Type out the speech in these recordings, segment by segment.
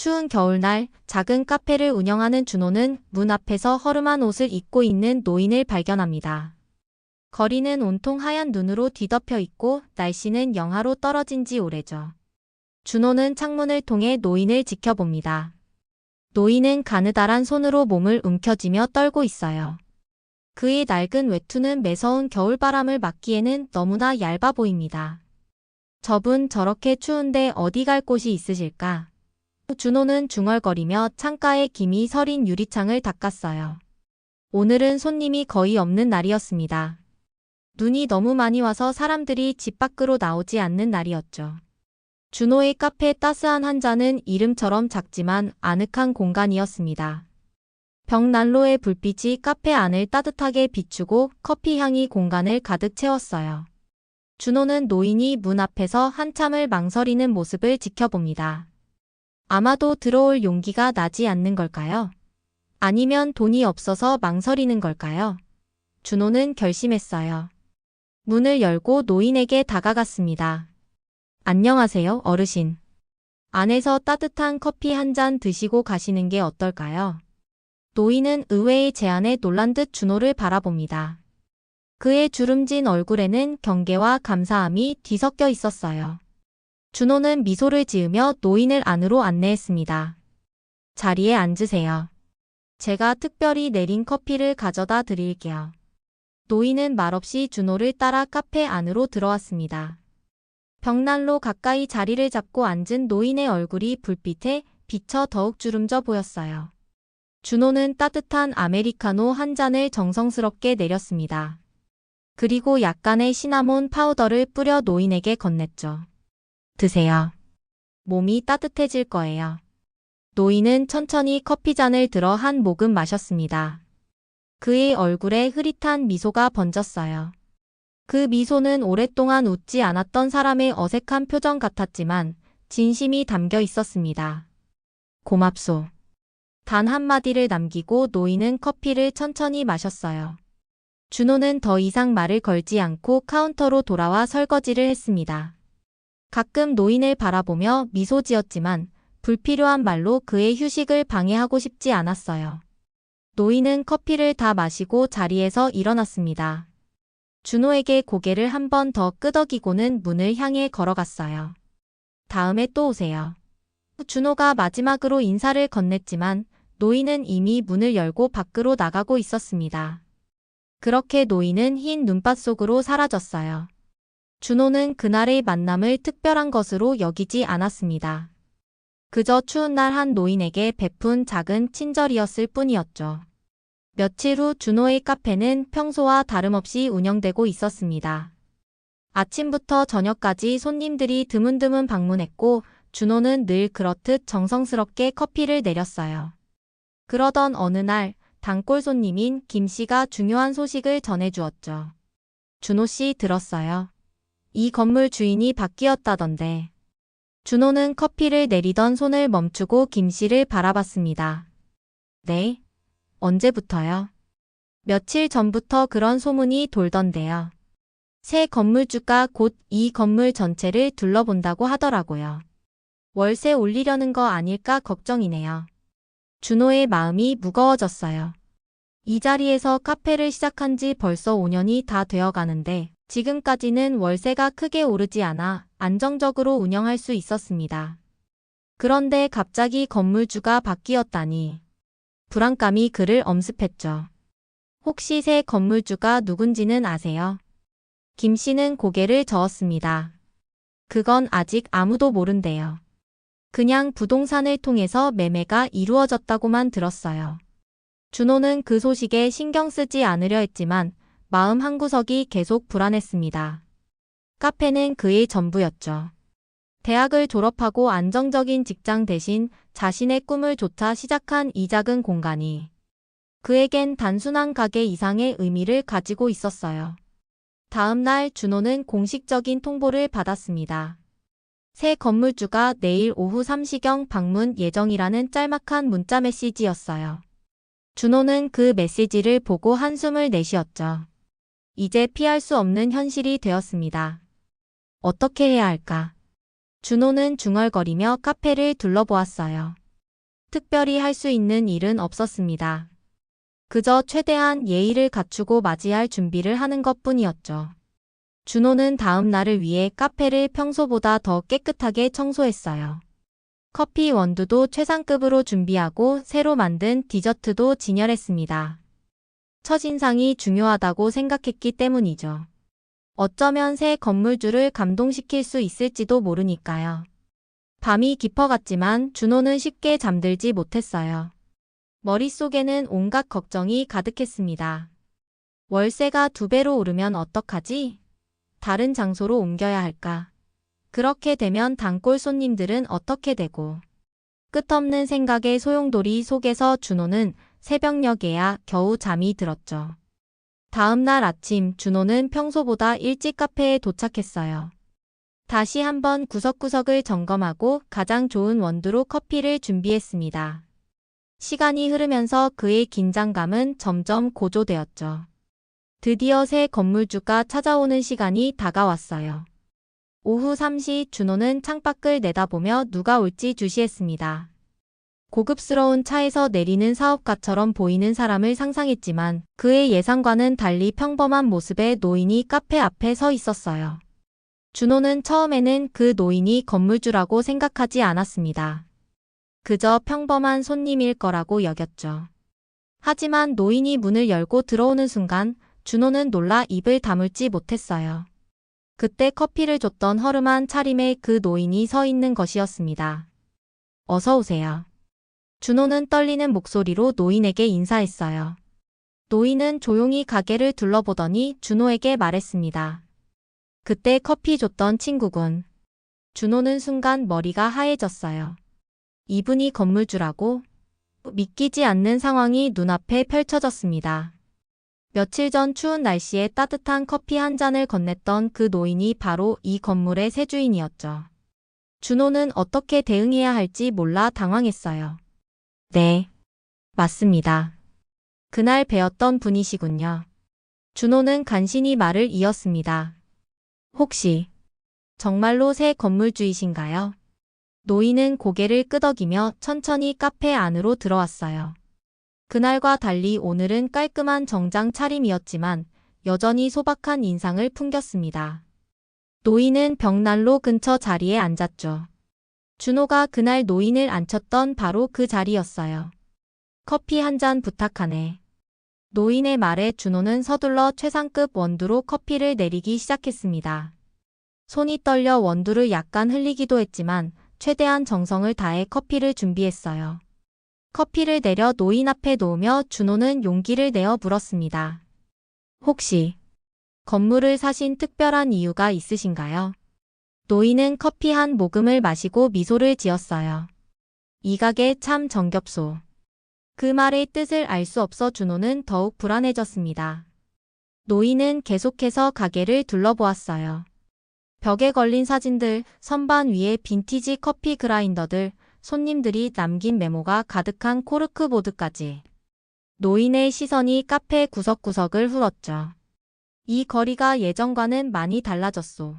추운 겨울날 작은 카페를 운영하는 준호는 문 앞에서 허름한 옷을 입고 있는 노인을 발견합니다. 거리는 온통 하얀 눈으로 뒤덮여 있고 날씨는 영하로 떨어진 지 오래죠. 준호는 창문을 통해 노인을 지켜봅니다. 노인은 가느다란 손으로 몸을 움켜쥐며 떨고 있어요. 그의 낡은 외투는 매서운 겨울바람을 막기에는 너무나 얇아 보입니다. 저분 저렇게 추운데 어디 갈 곳이 있으실까? 준호는 중얼거리며 창가에 김이 서린 유리창을 닦았어요. 오늘은 손님이 거의 없는 날이었습니다. 눈이 너무 많이 와서 사람들이 집 밖으로 나오지 않는 날이었죠. 준호의 카페 따스한 한 잔은 이름처럼 작지만 아늑한 공간이었습니다. 벽난로의 불빛이 카페 안을 따뜻하게 비추고 커피 향이 공간을 가득 채웠어요. 준호는 노인이 문 앞에서 한참을 망설이는 모습을 지켜봅니다. 아마도 들어올 용기가 나지 않는 걸까요? 아니면 돈이 없어서 망설이는 걸까요? 준호는 결심했어요. 문을 열고 노인에게 다가갔습니다. 안녕하세요, 어르신. 안에서 따뜻한 커피 한 잔 드시고 가시는 게 어떨까요? 노인은 의외의 제안에 놀란 듯 준호를 바라봅니다. 그의 주름진 얼굴에는 경계와 감사함이 뒤섞여 있었어요. 준호는 미소를 지으며 노인을 안으로 안내했습니다. 자리에 앉으세요. 제가 특별히 내린 커피를 가져다 드릴게요. 노인은 말없이 준호를 따라 카페 안으로 들어왔습니다. 벽난로 가까이 자리를 잡고 앉은 노인의 얼굴이 불빛에 비쳐 더욱 주름져 보였어요. 준호는 따뜻한 아메리카노 한 잔을 정성스럽게 내렸습니다. 그리고 약간의 시나몬 파우더를 뿌려 노인에게 건넸죠. 드세요. 몸이 따뜻해질 거예요. 노인은 천천히 커피잔을 들어 한 모금 마셨습니다. 그의 얼굴에 흐릿한 미소가 번졌어요. 그 미소는 오랫동안 웃지 않았던 사람의 어색한 표정 같았지만 진심이 담겨 있었습니다. 고맙소. 단 한마디를 남기고 노인은 커피를 천천히 마셨어요. 준호는 더 이상 말을 걸지 않고 카운터로 돌아와 설거지를 했습니다. 가끔 노인을 바라보며 미소 지었지만 불필요한 말로 그의 휴식을 방해하고 싶지 않았어요. 노인은 커피를 다 마시고 자리에서 일어났습니다. 준호에게 고개를 한 번 더 끄덕이고는 문을 향해 걸어갔어요. 다음에 또 오세요. 준호가 마지막으로 인사를 건넸지만 노인은 이미 문을 열고 밖으로 나가고 있었습니다. 그렇게 노인은 흰 눈밭 속으로 사라졌어요. 준호는 그날의 만남을 특별한 것으로 여기지 않았습니다. 그저 추운 날 한 노인에게 베푼 작은 친절이었을 뿐이었죠. 며칠 후 준호의 카페는 평소와 다름없이 운영되고 있었습니다. 아침부터 저녁까지 손님들이 드문드문 방문했고 준호는 늘 그렇듯 정성스럽게 커피를 내렸어요. 그러던 어느 날 단골 손님인 김 씨가 중요한 소식을 전해주었죠. 준호 씨 들었어요. 이 건물 주인이 바뀌었다던데. 준호는 커피를 내리던 손을 멈추고 김 씨를 바라봤습니다. 네? 언제부터요? 며칠 전부터 그런 소문이 돌던데요. 새 건물주가 곧 이 건물 전체를 둘러본다고 하더라고요. 월세 올리려는 거 아닐까 걱정이네요. 준호의 마음이 무거워졌어요. 이 자리에서 카페를 시작한 지 벌써 5년이 다 되어 가는데 지금까지는 월세가 크게 오르지 않아 안정적으로 운영할 수 있었습니다. 그런데 갑자기 건물주가 바뀌었다니 불안감이 그를 엄습했죠. 혹시 새 건물주가 누군지는 아세요? 김 씨는 고개를 저었습니다. 그건 아직 아무도 모른대요. 그냥 부동산을 통해서 매매가 이루어졌다고만 들었어요. 준호는 그 소식에 신경 쓰지 않으려 했지만 마음 한구석이 계속 불안했습니다. 카페는 그의 전부였죠. 대학을 졸업하고 안정적인 직장 대신 자신의 꿈을 좇아 시작한 이 작은 공간이 그에겐 단순한 가게 이상의 의미를 가지고 있었어요. 다음 날 준호는 공식적인 통보를 받았습니다. 새 건물주가 내일 오후 3시경 방문 예정이라는 짤막한 문자 메시지였어요. 준호는 그 메시지를 보고 한숨을 내쉬었죠. 이제 피할 수 없는 현실이 되었습니다. 어떻게 해야 할까? 준호는 중얼거리며 카페를 둘러보았어요. 특별히 할 수 있는 일은 없었습니다. 그저 최대한 예의를 갖추고 맞이할 준비를 하는 것뿐이었죠. 준호는 다음 날을 위해 카페를 평소보다 더 깨끗하게 청소했어요. 커피 원두도 최상급으로 준비하고 새로 만든 디저트도 진열했습니다. 첫인상이 중요하다고 생각했기 때문이죠. 어쩌면 새 건물주를 감동시킬 수 있을지도 모르니까요. 밤이 깊어갔지만 준호는 쉽게 잠들지 못했어요. 머릿속에는 온갖 걱정이 가득했습니다. 월세가 2배로 오르면 어떡하지? 다른 장소로 옮겨야 할까? 그렇게 되면 단골 손님들은 어떻게 되고? 끝없는 생각의 소용돌이 속에서 준호는 새벽녘에야 겨우 잠이 들었죠. 다음 날 아침 준호는 평소보다 일찍 카페에 도착했어요. 다시 한번 구석구석을 점검하고 가장 좋은 원두로 커피를 준비했습니다. 시간이 흐르면서 그의 긴장감은 점점 고조되었죠. 드디어 새 건물주가 찾아오는 시간이 다가왔어요. 오후 3시 준호는 창밖을 내다보며 누가 올지 주시했습니다. 고급스러운 차에서 내리는 사업가처럼 보이는 사람을 상상했지만 그의 예상과는 달리 평범한 모습의 노인이 카페 앞에 서 있었어요. 준호는 처음에는 그 노인이 건물주라고 생각하지 않았습니다. 그저 평범한 손님일 거라고 여겼죠. 하지만 노인이 문을 열고 들어오는 순간 준호는 놀라 입을 다물지 못했어요. 그때 커피를 줬던 허름한 차림의 그 노인이 서 있는 것이었습니다. 어서 오세요. 준호는 떨리는 목소리로 노인에게 인사했어요. 노인은 조용히 가게를 둘러보더니 준호에게 말했습니다. 그때 커피 줬던 친구군. 준호는 순간 머리가 하얘졌어요. 이분이 건물주라고? 믿기지 않는 상황이 눈앞에 펼쳐졌습니다. 며칠 전 추운 날씨에 따뜻한 커피 한 잔을 건넸던 그 노인이 바로 이 건물의 새 주인이었죠. 준호는 어떻게 대응해야 할지 몰라 당황했어요. 네, 맞습니다. 그날 뵈었던 분이시군요. 준호는 간신히 말을 이었습니다. 혹시 정말로 새 건물주이신가요? 노인은 고개를 끄덕이며 천천히 카페 안으로 들어왔어요. 그날과 달리 오늘은 깔끔한 정장 차림이었지만 여전히 소박한 인상을 풍겼습니다. 노인은 벽난로 근처 자리에 앉았죠. 준호가 그날 노인을 앉혔던 바로 그 자리였어요. 커피 한 잔 부탁하네. 노인의 말에 준호는 서둘러 최상급 원두로 커피를 내리기 시작했습니다. 손이 떨려 원두를 약간 흘리기도 했지만 최대한 정성을 다해 커피를 준비했어요. 커피를 내려 노인 앞에 놓으며 준호는 용기를 내어 물었습니다. 혹시 건물을 사신 특별한 이유가 있으신가요? 노인은 커피 한 모금을 마시고 미소를 지었어요. 이 가게 참 정겹소. 그 말의 뜻을 알 수 없어 준호는 더욱 불안해졌습니다. 노인은 계속해서 가게를 둘러보았어요. 벽에 걸린 사진들, 선반 위에 빈티지 커피 그라인더들, 손님들이 남긴 메모가 가득한 코르크보드까지. 노인의 시선이 카페 구석구석을 훑었죠. 이 거리가 예전과는 많이 달라졌소.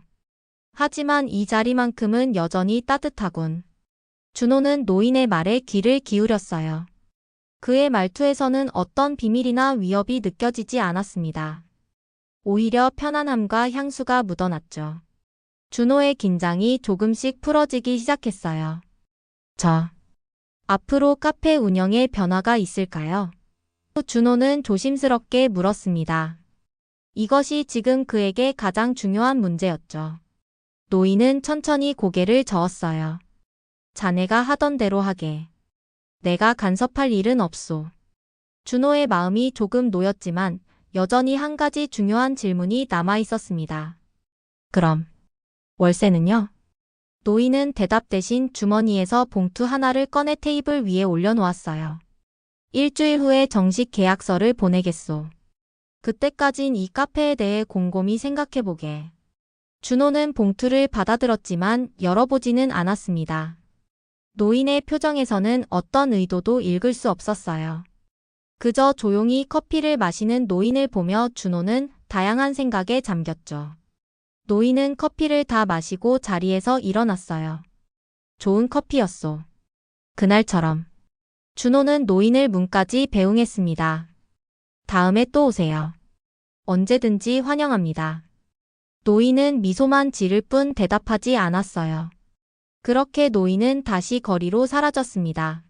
하지만 이 자리만큼은 여전히 따뜻하군. 준호는 노인의 말에 귀를 기울였어요. 그의 말투에서는 어떤 비밀이나 위협이 느껴지지 않았습니다. 오히려 편안함과 향수가 묻어났죠. 준호의 긴장이 조금씩 풀어지기 시작했어요. 앞으로 카페 운영에 변화가 있을까요? 준호는 조심스럽게 물었습니다. 이것이 지금 그에게 가장 중요한 문제였죠. 노인은 천천히 고개를 저었어요. 자네가 하던 대로 하게. 내가 간섭할 일은 없소. 준호의 마음이 조금 놓였지만 여전히 한 가지 중요한 질문이 남아 있었습니다. 그럼 월세는요? 노인은 대답 대신 주머니에서 봉투 하나를 꺼내 테이블 위에 올려놓았어요. 일주일 후에 정식 계약서를 보내겠소. 그때까진 이 카페에 대해 곰곰이 생각해보게. 준호는 봉투를 받아들었지만 열어보지는 않았습니다. 노인의 표정에서는 어떤 의도도 읽을 수 없었어요. 그저 조용히 커피를 마시는 노인을 보며 준호는 다양한 생각에 잠겼죠. 노인은 커피를 다 마시고 자리에서 일어났어요. 좋은 커피였소. 그날처럼. 준호는 노인을 문까지 배웅했습니다. 다음에 또 오세요. 언제든지 환영합니다. 노인은 미소만 지를 뿐 대답하지 않았어요. 그렇게 노인은 다시 거리로 사라졌습니다.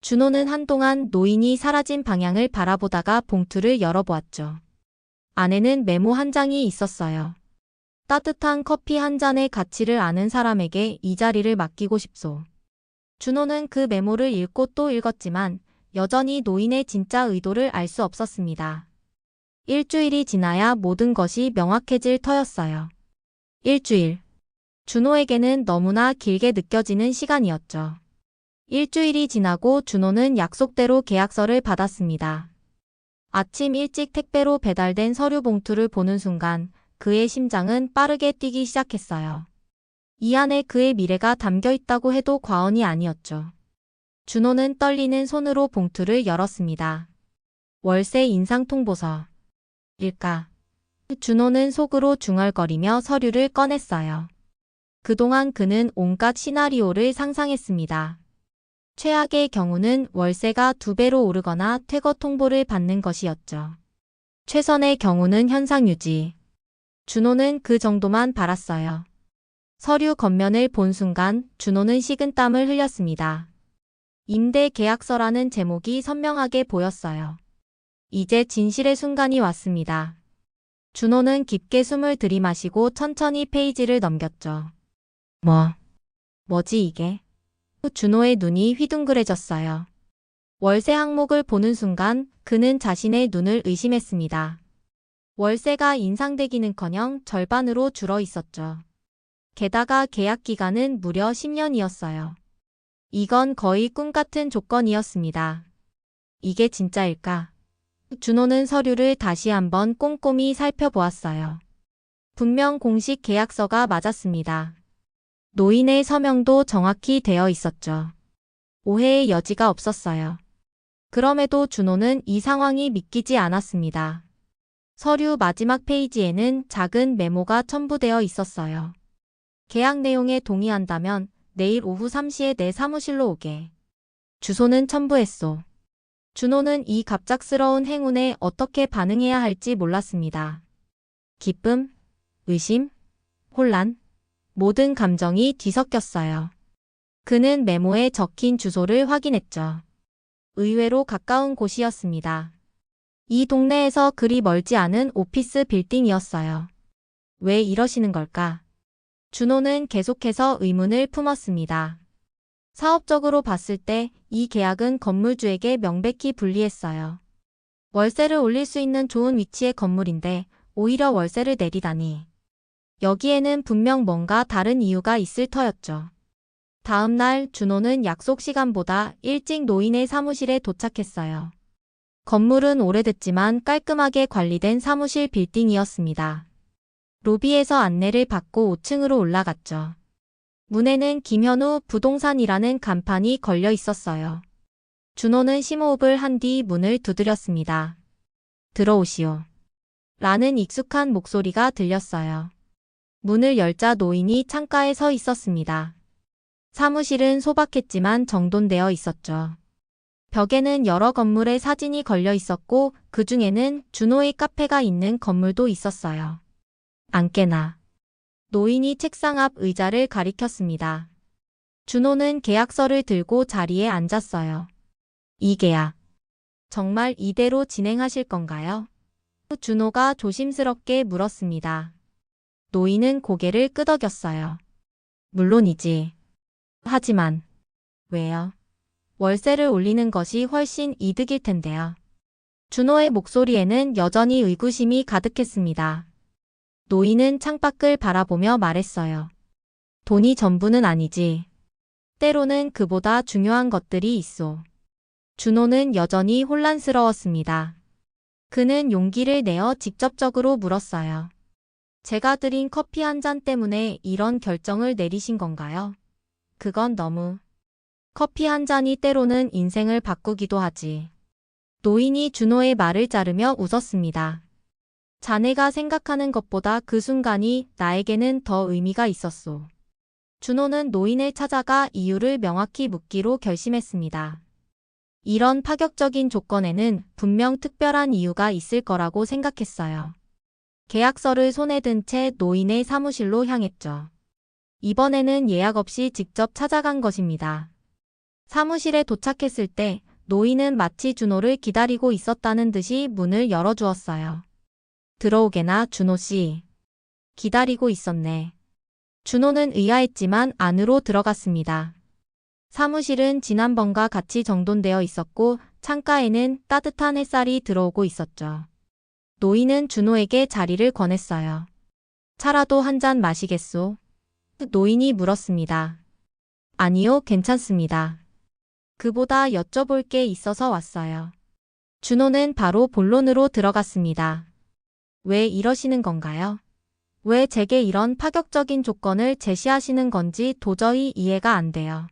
준호는 한동안 노인이 사라진 방향을 바라보다가 봉투를 열어보았죠. 안에는 메모 한 장이 있었어요. 따뜻한 커피 한 잔의 가치를 아는 사람에게 이 자리를 맡기고 싶소. 준호는 그 메모를 읽고 또 읽었지만 여전히 노인의 진짜 의도를 알 수 없었습니다. 일주일이 지나야 모든 것이 명확해질 터였어요. 일주일. 준호에게는 너무나 길게 느껴지는 시간이었죠. 일주일이 지나고 준호는 약속대로 계약서를 받았습니다. 아침 일찍 택배로 배달된 서류 봉투를 보는 순간 그의 심장은 빠르게 뛰기 시작했어요. 이 안에 그의 미래가 담겨 있다고 해도 과언이 아니었죠. 준호는 떨리는 손으로 봉투를 열었습니다. 월세 인상 통보서. 일까? 준호는 속으로 중얼거리며 서류를 꺼냈어요. 그동안 그는 온갖 시나리오를 상상했습니다. 최악의 경우는 월세가 2배로 오르거나 퇴거 통보를 받는 것이었죠. 최선의 경우는 현상 유지. 준호는 그 정도만 바랐어요. 서류 겉면을 본 순간 준호는 식은땀을 흘렸습니다. 임대 계약서라는 제목이 선명하게 보였어요. 이제 진실의 순간이 왔습니다. 준호는 깊게 숨을 들이마시고 천천히 페이지를 넘겼죠. 뭐지 이게? 준호의 눈이 휘둥그레졌어요. 월세 항목을 보는 순간 그는 자신의 눈을 의심했습니다. 월세가 인상되기는커녕 절반으로 줄어 있었죠. 게다가 계약 기간은 무려 10년이었어요. 이건 거의 꿈 같은 조건이었습니다. 이게 진짜일까? 준호는 서류를 다시 한번 꼼꼼히 살펴보았어요. 분명 공식 계약서가 맞았습니다. 노인의 서명도 정확히 되어 있었죠. 오해의 여지가 없었어요. 그럼에도 준호는 이 상황이 믿기지 않았습니다. 서류 마지막 페이지에는 작은 메모가 첨부되어 있었어요. 계약 내용에 동의한다면 내일 오후 3시에 내 사무실로 오게. 주소는 첨부했소. 준호는 이 갑작스러운 행운에 어떻게 반응해야 할지 몰랐습니다. 기쁨, 의심, 혼란, 모든 감정이 뒤섞였어요. 그는 메모에 적힌 주소를 확인했죠. 의외로 가까운 곳이었습니다. 이 동네에서 그리 멀지 않은 오피스 빌딩이었어요. 왜 이러시는 걸까? 준호는 계속해서 의문을 품었습니다. 사업적으로 봤을 때 이 계약은 건물주에게 명백히 불리했어요. 월세를 올릴 수 있는 좋은 위치의 건물인데 오히려 월세를 내리다니. 여기에는 분명 뭔가 다른 이유가 있을 터였죠. 다음 날 준호는 약속 시간보다 일찍 노인의 사무실에 도착했어요. 건물은 오래됐지만 깔끔하게 관리된 사무실 빌딩이었습니다. 로비에서 안내를 받고 5층으로 올라갔죠. 문에는 김현우 부동산이라는 간판이 걸려 있었어요. 준호는 심호흡을 한 뒤 문을 두드렸습니다. 들어오시오. 라는 익숙한 목소리가 들렸어요. 문을 열자 노인이 창가에 서 있었습니다. 사무실은 소박했지만 정돈되어 있었죠. 벽에는 여러 건물의 사진이 걸려 있었고 그 중에는 준호의 카페가 있는 건물도 있었어요. 안깨나. 노인이 책상 앞 의자를 가리켰습니다. 준호는 계약서를 들고 자리에 앉았어요. 이 계약. 정말 이대로 진행하실 건가요? 준호가 조심스럽게 물었습니다. 노인은 고개를 끄덕였어요. 물론이지. 하지만. 왜요? 월세를 올리는 것이 훨씬 이득일 텐데요. 준호의 목소리에는 여전히 의구심이 가득했습니다. 노인은 창밖을 바라보며 말했어요. 돈이 전부는 아니지. 때로는 그보다 중요한 것들이 있소. 준호는 여전히 혼란스러웠습니다. 그는 용기를 내어 직접적으로 물었어요. 제가 드린 커피 한 잔 때문에 이런 결정을 내리신 건가요? 그건 너무. 커피 한 잔이 때로는 인생을 바꾸기도 하지. 노인이 준호의 말을 자르며 웃었습니다. 자네가 생각하는 것보다 그 순간이 나에게는 더 의미가 있었소. 준호는 노인을 찾아가 이유를 명확히 묻기로 결심했습니다. 이런 파격적인 조건에는 분명 특별한 이유가 있을 거라고 생각했어요. 계약서를 손에 든 채 노인의 사무실로 향했죠. 이번에는 예약 없이 직접 찾아간 것입니다. 사무실에 도착했을 때 노인은 마치 준호를 기다리고 있었다는 듯이 문을 열어주었어요. 들어오게나, 준호 씨. 기다리고 있었네. 준호는 의아했지만 안으로 들어갔습니다. 사무실은 지난번과 같이 정돈되어 있었고 창가에는 따뜻한 햇살이 들어오고 있었죠. 노인은 준호에게 자리를 권했어요. 차라도 한 잔 마시겠소? 노인이 물었습니다. 아니요, 괜찮습니다. 그보다 여쭤볼 게 있어서 왔어요. 준호는 바로 본론으로 들어갔습니다. 왜 이러시는 건가요? 왜 제게 이런 파격적인 조건을 제시하시는 건지 도저히 이해가 안 돼요.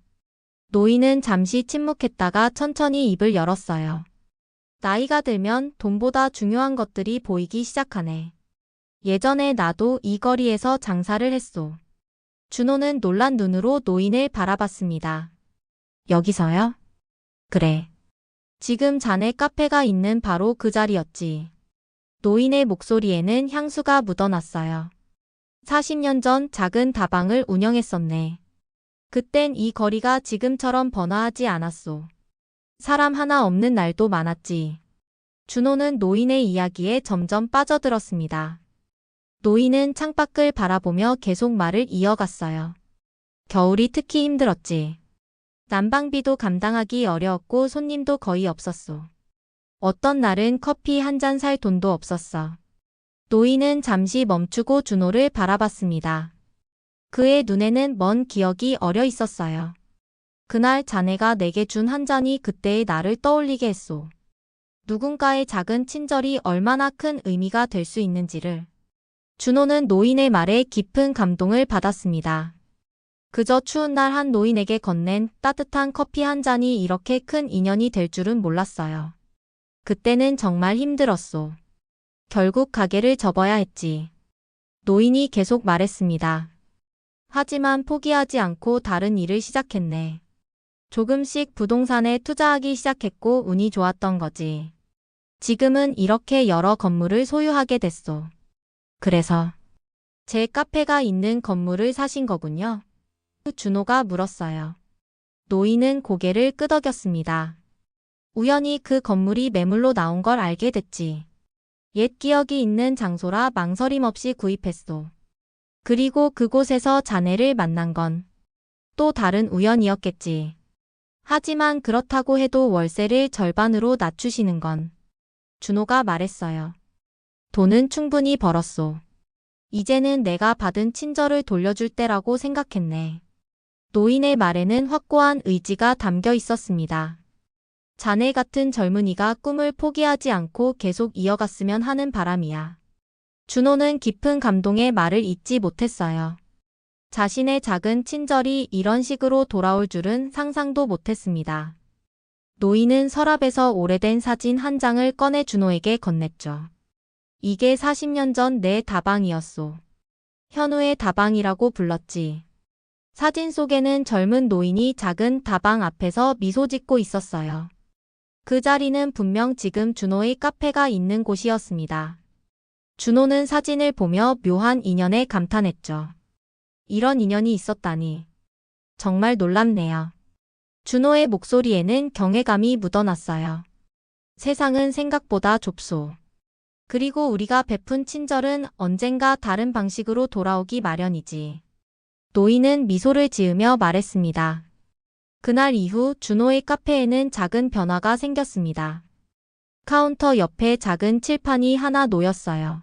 노인은 잠시 침묵했다가 천천히 입을 열었어요. 나이가 들면 돈보다 중요한 것들이 보이기 시작하네. 예전에 나도 이 거리에서 장사를 했소. 준호는 놀란 눈으로 노인을 바라봤습니다. 여기서요? 그래. 지금 자네 카페가 있는 바로 그 자리였지. 노인의 목소리에는 향수가 묻어났어요. 40년 전 작은 다방을 운영했었네. 그땐 이 거리가 지금처럼 번화하지 않았소. 사람 하나 없는 날도 많았지. 준호는 노인의 이야기에 점점 빠져들었습니다. 노인은 창밖을 바라보며 계속 말을 이어갔어요. 겨울이 특히 힘들었지. 난방비도 감당하기 어려웠고 손님도 거의 없었소. 어떤 날은 커피 한 잔 살 돈도 없었어. 노인은 잠시 멈추고 준호를 바라봤습니다. 그의 눈에는 먼 기억이 어려 있었어요. 그날 자네가 내게 준 한 잔이 그때의 나를 떠올리게 했소. 누군가의 작은 친절이 얼마나 큰 의미가 될 수 있는지를. 준호는 노인의 말에 깊은 감동을 받았습니다. 그저 추운 날 한 노인에게 건넨 따뜻한 커피 한 잔이 이렇게 큰 인연이 될 줄은 몰랐어요. 그때는 정말 힘들었소. 결국 가게를 접어야 했지. 노인이 계속 말했습니다. 하지만 포기하지 않고 다른 일을 시작했네. 조금씩 부동산에 투자하기 시작했고 운이 좋았던 거지. 지금은 이렇게 여러 건물을 소유하게 됐소. 그래서 제 카페가 있는 건물을 사신 거군요. 준호가 물었어요. 노인은 고개를 끄덕였습니다. 우연히 그 건물이 매물로 나온 걸 알게 됐지. 옛 기억이 있는 장소라 망설임 없이 구입했소. 그리고 그곳에서 자네를 만난 건 또 다른 우연이었겠지. 하지만 그렇다고 해도 월세를 절반으로 낮추시는 건 준호가 말했어요. 돈은 충분히 벌었소. 이제는 내가 받은 친절을 돌려줄 때라고 생각했네. 노인의 말에는 확고한 의지가 담겨 있었습니다. 자네 같은 젊은이가 꿈을 포기하지 않고 계속 이어갔으면 하는 바람이야. 준호는 깊은 감동의 말을 잊지 못했어요. 자신의 작은 친절이 이런 식으로 돌아올 줄은 상상도 못했습니다. 노인은 서랍에서 오래된 사진 한 장을 꺼내 준호에게 건넸죠. 이게 40년 전 내 다방이었소. 현우의 다방이라고 불렀지. 사진 속에는 젊은 노인이 작은 다방 앞에서 미소 짓고 있었어요. 그 자리는 분명 지금 준호의 카페가 있는 곳이었습니다. 준호는 사진을 보며 묘한 인연에 감탄했죠. 이런 인연이 있었다니. 정말 놀랍네요. 준호의 목소리에는 경외감이 묻어났어요. 세상은 생각보다 좁소. 그리고 우리가 베푼 친절은 언젠가 다른 방식으로 돌아오기 마련이지. 노인은 미소를 지으며 말했습니다. 그날 이후 준호의 카페에는 작은 변화가 생겼습니다. 카운터 옆에 작은 칠판이 하나 놓였어요.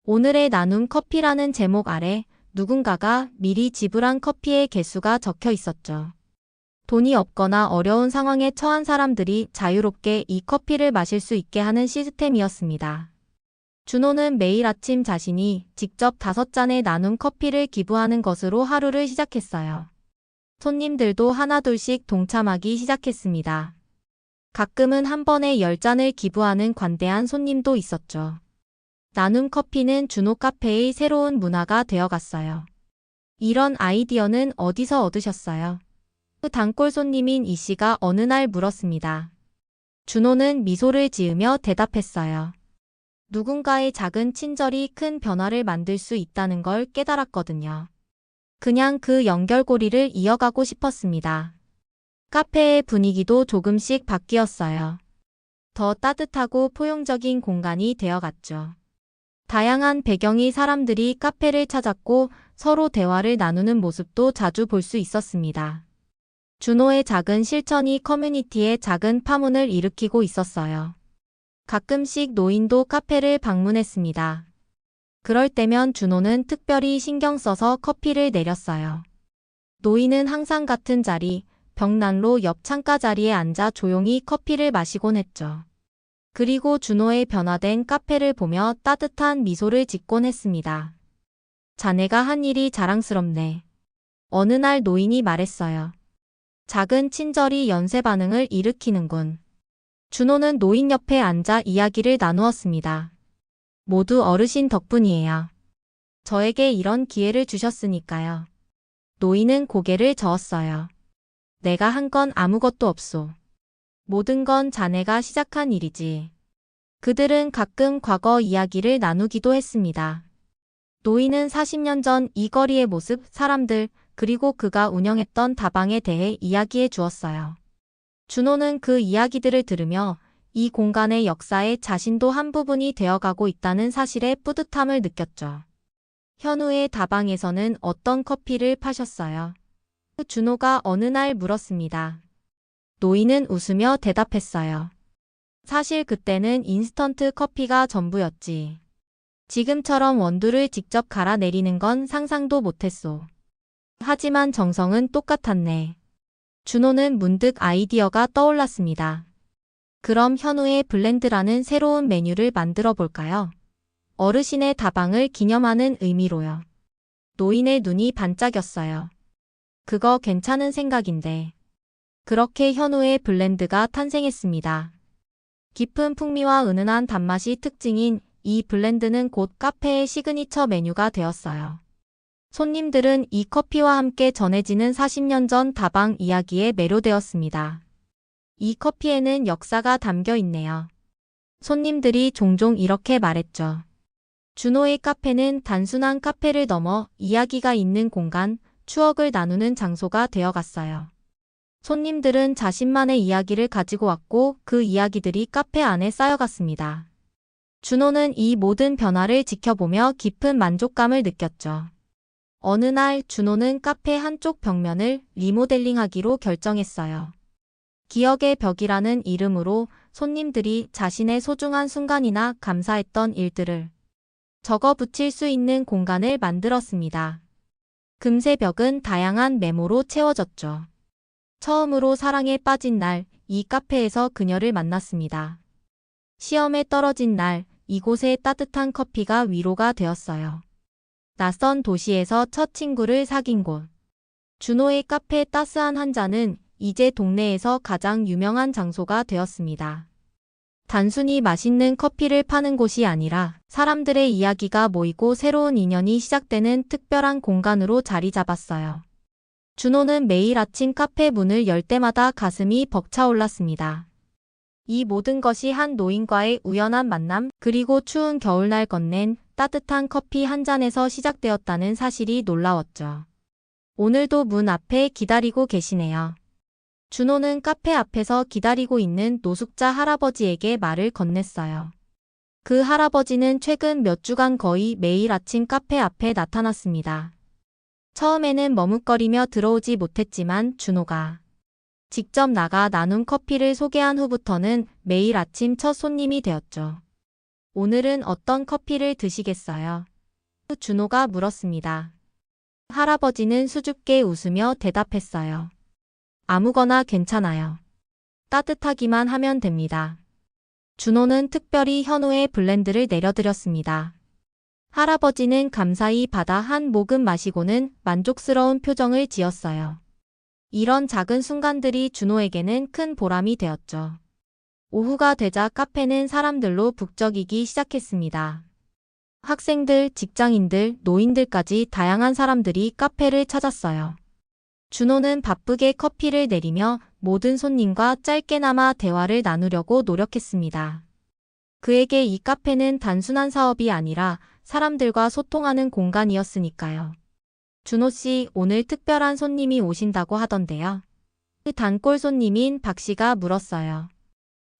오늘의 나눔 커피라는 제목 아래 누군가가 미리 지불한 커피의 개수가 적혀 있었죠. 돈이 없거나 어려운 상황에 처한 사람들이 자유롭게 이 커피를 마실 수 있게 하는 시스템이었습니다. 준호는 매일 아침 자신이 직접 5잔의 나눔 커피를 기부하는 것으로 하루를 시작했어요. 손님들도 하나둘씩 동참하기 시작했습니다. 가끔은 한 번에 10잔을 기부하는 관대한 손님도 있었죠. 나눔 커피는 준호 카페의 새로운 문화가 되어갔어요. 이런 아이디어는 어디서 얻으셨어요? 그 단골 손님인 이 씨가 어느 날 물었습니다. 준호는 미소를 지으며 대답했어요. 누군가의 작은 친절이 큰 변화를 만들 수 있다는 걸 깨달았거든요. 그냥 그 연결고리를 이어가고 싶었습니다. 카페의 분위기도 조금씩 바뀌었어요. 더 따뜻하고 포용적인 공간이 되어갔죠. 다양한 배경의 사람들이 카페를 찾았고 서로 대화를 나누는 모습도 자주 볼 수 있었습니다. 준호의 작은 실천이 커뮤니티에 작은 파문을 일으키고 있었어요. 가끔씩 노인도 카페를 방문했습니다. 그럴 때면 준호는 특별히 신경 써서 커피를 내렸어요. 노인은 항상 같은 자리, 벽난로 옆 창가 자리에 앉아 조용히 커피를 마시곤 했죠. 그리고 준호의 변화된 카페를 보며 따뜻한 미소를 짓곤 했습니다. 자네가 한 일이 자랑스럽네. 어느 날 노인이 말했어요. 작은 친절이 연쇄 반응을 일으키는군. 준호는 노인 옆에 앉아 이야기를 나누었습니다. 모두 어르신 덕분이에요. 저에게 이런 기회를 주셨으니까요. 노인은 고개를 저었어요. 내가 한 건 아무것도 없소. 모든 건 자네가 시작한 일이지. 그들은 가끔 과거 이야기를 나누기도 했습니다. 노인은 40년 전 이 거리의 모습, 사람들, 그리고 그가 운영했던 다방에 대해 이야기해 주었어요. 준호는 그 이야기들을 들으며 이 공간의 역사에 자신도 한 부분이 되어가고 있다는 사실에 뿌듯함을 느꼈죠. 현우의 다방에서는 어떤 커피를 파셨어요? 준호가 어느 날 물었습니다. 노인은 웃으며 대답했어요. 사실 그때는 인스턴트 커피가 전부였지. 지금처럼 원두를 직접 갈아 내리는 건 상상도 못했소. 하지만 정성은 똑같았네. 준호는 문득 아이디어가 떠올랐습니다. 그럼 현우의 블렌드라는 새로운 메뉴를 만들어 볼까요? 어르신의 다방을 기념하는 의미로요. 노인의 눈이 반짝였어요. 그거 괜찮은 생각인데. 그렇게 현우의 블렌드가 탄생했습니다. 깊은 풍미와 은은한 단맛이 특징인 이 블렌드는 곧 카페의 시그니처 메뉴가 되었어요. 손님들은 이 커피와 함께 전해지는 40년 전 다방 이야기에 매료되었습니다. 이 커피에는 역사가 담겨 있네요. 손님들이 종종 이렇게 말했죠. 준호의 카페는 단순한 카페를 넘어 이야기가 있는 공간, 추억을 나누는 장소가 되어갔어요. 손님들은 자신만의 이야기를 가지고 왔고 그 이야기들이 카페 안에 쌓여갔습니다. 준호는 이 모든 변화를 지켜보며 깊은 만족감을 느꼈죠. 어느 날 준호는 카페 한쪽 벽면을 리모델링하기로 결정했어요. 기억의 벽이라는 이름으로 손님들이 자신의 소중한 순간이나 감사했던 일들을 적어 붙일 수 있는 공간을 만들었습니다. 금세 벽은 다양한 메모로 채워졌죠. 처음으로 사랑에 빠진 날, 이 카페에서 그녀를 만났습니다. 시험에 떨어진 날, 이곳의 따뜻한 커피가 위로가 되었어요. 낯선 도시에서 첫 친구를 사귄 곳. 준호의 카페 따스한 한 잔은 이제 동네에서 가장 유명한 장소가 되었습니다. 단순히 맛있는 커피를 파는 곳이 아니라 사람들의 이야기가 모이고 새로운 인연이 시작되는 특별한 공간으로 자리 잡았어요. 준호는 매일 아침 카페 문을 열 때마다 가슴이 벅차올랐습니다. 이 모든 것이 한 노인과의 우연한 만남, 그리고 추운 겨울날 건넨 따뜻한 커피 한 잔에서 시작되었다는 사실이 놀라웠죠. 오늘도 문 앞에 기다리고 계시네요. 준호는 카페 앞에서 기다리고 있는 노숙자 할아버지에게 말을 건넸어요. 그 할아버지는 최근 몇 주간 거의 매일 아침 카페 앞에 나타났습니다. 처음에는 머뭇거리며 들어오지 못했지만 준호가 직접 나가 나눈 커피를 소개한 후부터는 매일 아침 첫 손님이 되었죠. 오늘은 어떤 커피를 드시겠어요? 준호가 물었습니다. 할아버지는 수줍게 웃으며 대답했어요. 아무거나 괜찮아요. 따뜻하기만 하면 됩니다. 준호는 특별히 현우의 블렌드를 내려드렸습니다. 할아버지는 감사히 받아 한 모금 마시고는 만족스러운 표정을 지었어요. 이런 작은 순간들이 준호에게는 큰 보람이 되었죠. 오후가 되자 카페는 사람들로 북적이기 시작했습니다. 학생들, 직장인들, 노인들까지 다양한 사람들이 카페를 찾았어요. 준호는 바쁘게 커피를 내리며 모든 손님과 짧게나마 대화를 나누려고 노력했습니다. 그에게 이 카페는 단순한 사업이 아니라 사람들과 소통하는 공간이었으니까요. 준호 씨, 오늘 특별한 손님이 오신다고 하던데요. 그 단골 손님인 박 씨가 물었어요.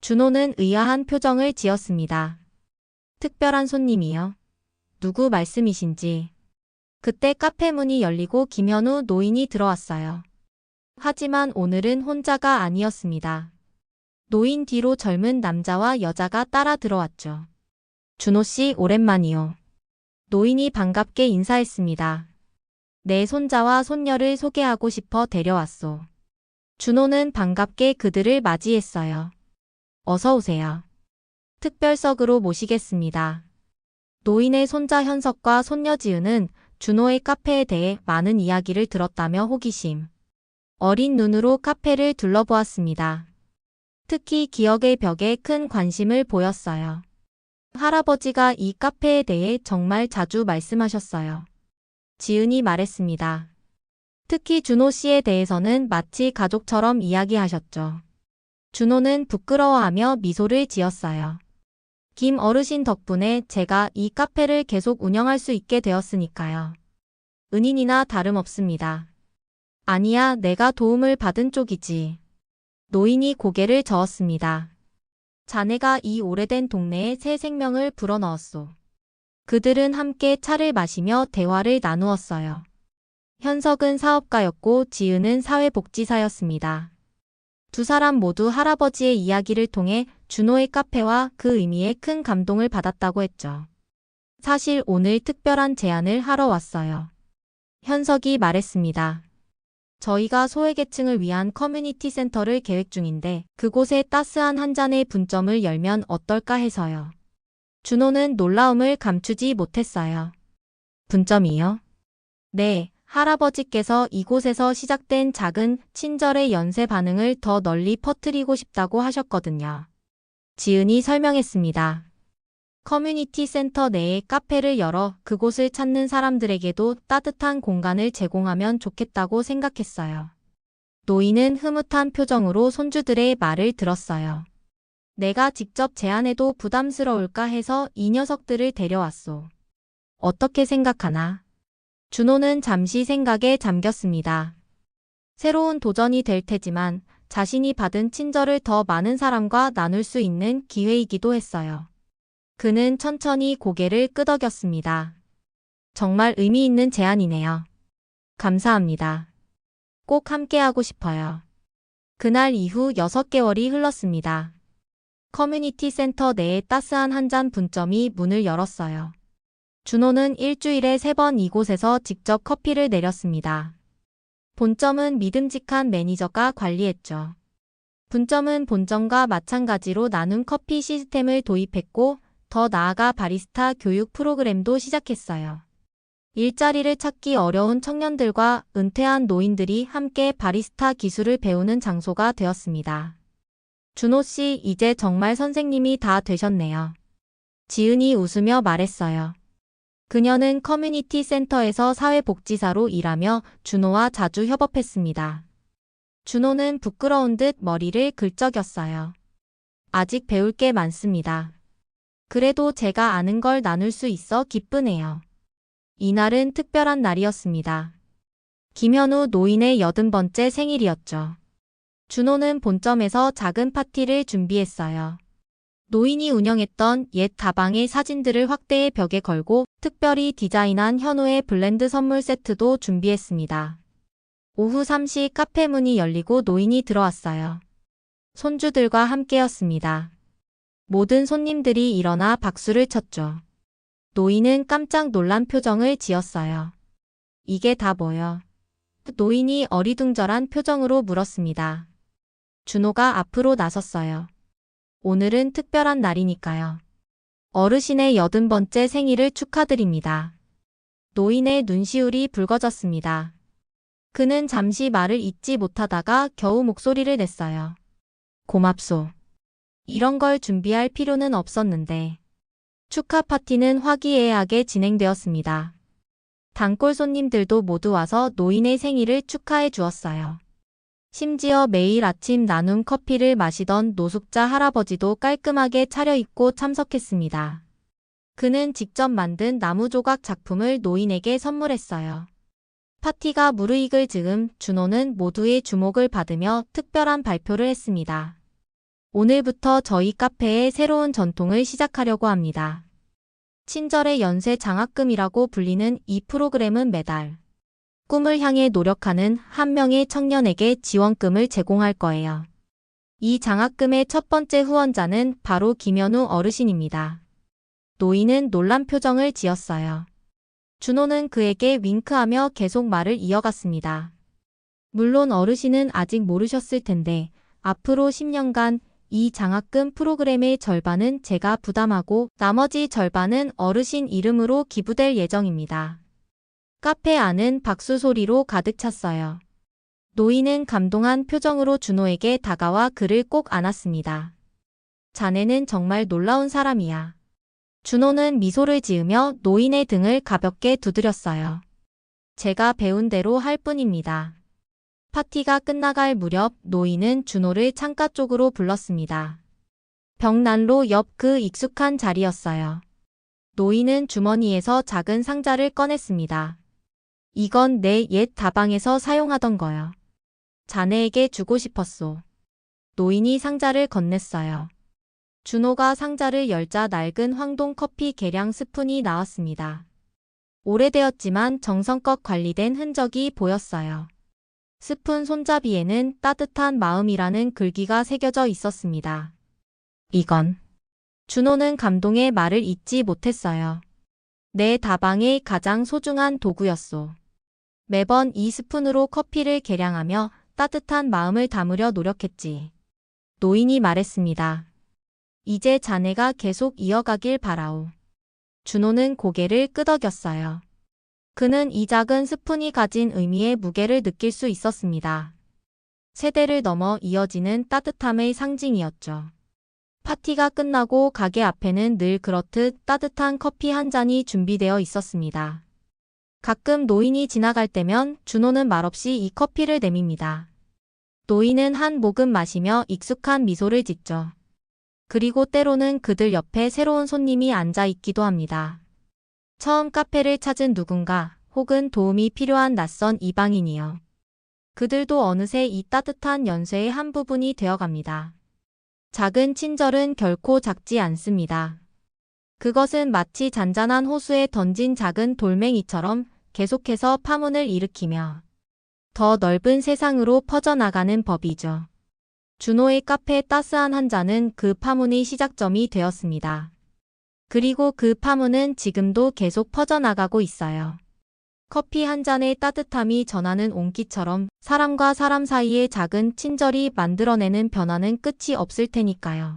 준호는 의아한 표정을 지었습니다. 특별한 손님이요? 누구 말씀이신지. 그때 카페 문이 열리고 김현우 노인이 들어왔어요. 하지만 오늘은 혼자가 아니었습니다. 노인 뒤로 젊은 남자와 여자가 따라 들어왔죠. 준호 씨, 오랜만이요. 노인이 반갑게 인사했습니다. 내 손자와 손녀를 소개하고 싶어 데려왔소. 준호는 반갑게 그들을 맞이했어요. 어서 오세요. 특별석으로 모시겠습니다. 노인의 손자 현석과 손녀 지은은 준호의 카페에 대해 많은 이야기를 들었다며 호기심 어린 눈으로 카페를 둘러보았습니다. 특히 기억의 벽에 큰 관심을 보였어요. 할아버지가 이 카페에 대해 정말 자주 말씀하셨어요. 지은이 말했습니다. 특히 준호 씨에 대해서는 마치 가족처럼 이야기하셨죠. 준호는 부끄러워하며 미소를 지었어요. 김 어르신 덕분에 제가 이 카페를 계속 운영할 수 있게 되었으니까요. 은인이나 다름없습니다. 아니야, 내가 도움을 받은 쪽이지. 노인이 고개를 저었습니다. 자네가 이 오래된 동네에 새 생명을 불어넣었소. 그들은 함께 차를 마시며 대화를 나누었어요. 현석은 사업가였고 지은은 사회복지사였습니다. 두 사람 모두 할아버지의 이야기를 통해 준호의 카페와 그 의미에 큰 감동을 받았다고 했죠. 사실 오늘 특별한 제안을 하러 왔어요. 현석이 말했습니다. 저희가 소외계층을 위한 커뮤니티 센터를 계획 중인데 그곳에 따스한 한 잔의 분점을 열면 어떨까 해서요. 준호는 놀라움을 감추지 못했어요. 분점이요? 네, 할아버지께서 이곳에서 시작된 작은 친절의 연쇄 반응을 더 널리 퍼뜨리고 싶다고 하셨거든요. 지은이 설명했습니다. 커뮤니티 센터 내에 카페를 열어 그곳을 찾는 사람들에게도 따뜻한 공간을 제공하면 좋겠다고 생각했어요. 노인은 흐뭇한 표정으로 손주들의 말을 들었어요. 내가 직접 제안해도 부담스러울까 해서 이 녀석들을 데려왔소. 어떻게 생각하나? 준호는 잠시 생각에 잠겼습니다. 새로운 도전이 될 테지만 자신이 받은 친절을 더 많은 사람과 나눌 수 있는 기회이기도 했어요. 그는 천천히 고개를 끄덕였습니다. 정말 의미 있는 제안이네요. 감사합니다. 꼭 함께하고 싶어요. 그날 이후 6개월이 흘렀습니다. 커뮤니티 센터 내에 따스한 한 잔 분점이 문을 열었어요. 준호는 일주일에 3번 이곳에서 직접 커피를 내렸습니다. 본점은 믿음직한 매니저가 관리했죠. 분점은 본점과 마찬가지로 나눔 커피 시스템을 도입했고 더 나아가 바리스타 교육 프로그램도 시작했어요. 일자리를 찾기 어려운 청년들과 은퇴한 노인들이 함께 바리스타 기술을 배우는 장소가 되었습니다. 준호 씨, 이제 정말 선생님이 다 되셨네요. 지은이 웃으며 말했어요. 그녀는 커뮤니티 센터에서 사회복지사로 일하며 준호와 자주 협업했습니다. 준호는 부끄러운 듯 머리를 긁적였어요. 아직 배울 게 많습니다. 그래도 제가 아는 걸 나눌 수 있어 기쁘네요. 이날은 특별한 날이었습니다. 김현우 노인의 80번째 생일이었죠. 준호는 본점에서 작은 파티를 준비했어요. 노인이 운영했던 옛 다방의 사진들을 확대의 벽에 걸고 특별히 디자인한 현우의 블렌드 선물 세트도 준비했습니다. 오후 3시 카페 문이 열리고 노인이 들어왔어요. 손주들과 함께였습니다. 모든 손님들이 일어나 박수를 쳤죠. 노인은 깜짝 놀란 표정을 지었어요. 이게 다 뭐여? 노인이 어리둥절한 표정으로 물었습니다. 준호가 앞으로 나섰어요. 오늘은 특별한 날이니까요. 어르신의 80번째 생일을 축하드립니다. 노인의 눈시울이 붉어졌습니다. 그는 잠시 말을 잇지 못하다가 겨우 목소리를 냈어요. 고맙소. 이런 걸 준비할 필요는 없었는데. 축하 파티는 화기애애하게 진행되었습니다. 단골 손님들도 모두 와서 노인의 생일을 축하해 주었어요. 심지어 매일 아침 나눔 커피를 마시던 노숙자 할아버지도 깔끔하게 차려입고 참석했습니다. 그는 직접 만든 나무 조각 작품을 노인에게 선물했어요. 파티가 무르익을 즈음 준호는 모두의 주목을 받으며 특별한 발표를 했습니다. 오늘부터 저희 카페에 새로운 전통을 시작하려고 합니다. 친절의 연쇄 장학금이라고 불리는 이 프로그램은 매달 꿈을 향해 노력하는 한 명의 청년에게 지원금을 제공할 거예요. 이 장학금의 첫 번째 후원자는 바로 김현우 어르신입니다. 노인은 놀란 표정을 지었어요. 준호는 그에게 윙크하며 계속 말을 이어갔습니다. 물론 어르신은 아직 모르셨을 텐데 앞으로 10년간 이 장학금 프로그램의 절반은 제가 부담하고 나머지 절반은 어르신 이름으로 기부될 예정입니다. 카페 안은 박수 소리로 가득 찼어요. 노인은 감동한 표정으로 준호에게 다가와 그를 꼭 안았습니다. 자네는 정말 놀라운 사람이야. 준호는 미소를 지으며 노인의 등을 가볍게 두드렸어요. 제가 배운 대로 할 뿐입니다. 파티가 끝나갈 무렵 노인은 준호를 창가 쪽으로 불렀습니다. 벽난로 옆 그 익숙한 자리였어요. 노인은 주머니에서 작은 상자를 꺼냈습니다. 이건 내 옛 다방에서 사용하던 거요. 자네에게 주고 싶었소. 노인이 상자를 건넸어요. 준호가 상자를 열자 낡은 황동 커피 계량 스푼이 나왔습니다. 오래되었지만 정성껏 관리된 흔적이 보였어요. 스푼 손잡이에는 따뜻한 마음이라는 글귀가 새겨져 있었습니다. 이건 준호는 감동의 말을 잇지 못했어요. 내 다방의 가장 소중한 도구였소. 매번 이 스푼으로 커피를 계량하며 따뜻한 마음을 담으려 노력했지. 노인이 말했습니다. 이제 자네가 계속 이어가길 바라오. 준호는 고개를 끄덕였어요. 그는 이 작은 스푼이 가진 의미의 무게를 느낄 수 있었습니다. 세대를 넘어 이어지는 따뜻함의 상징이었죠. 파티가 끝나고 가게 앞에는 늘 그렇듯 따뜻한 커피 한 잔이 준비되어 있었습니다. 가끔 노인이 지나갈 때면 준호는 말없이 이 커피를 내밉니다. 노인은 한 모금 마시며 익숙한 미소를 짓죠. 그리고 때로는 그들 옆에 새로운 손님이 앉아 있기도 합니다. 처음 카페를 찾은 누군가 혹은 도움이 필요한 낯선 이방인이요. 그들도 어느새 이 따뜻한 연쇄의 한 부분이 되어갑니다. 작은 친절은 결코 작지 않습니다. 그것은 마치 잔잔한 호수에 던진 작은 돌멩이처럼 계속해서 파문을 일으키며 더 넓은 세상으로 퍼져나가는 법이죠. 준호의 카페 따스한 한 잔은 그 파문의 시작점이 되었습니다. 그리고 그 파문은 지금도 계속 퍼져나가고 있어요. 커피 한 잔의 따뜻함이 전하는 온기처럼 사람과 사람 사이의 작은 친절이 만들어내는 변화는 끝이 없을 테니까요.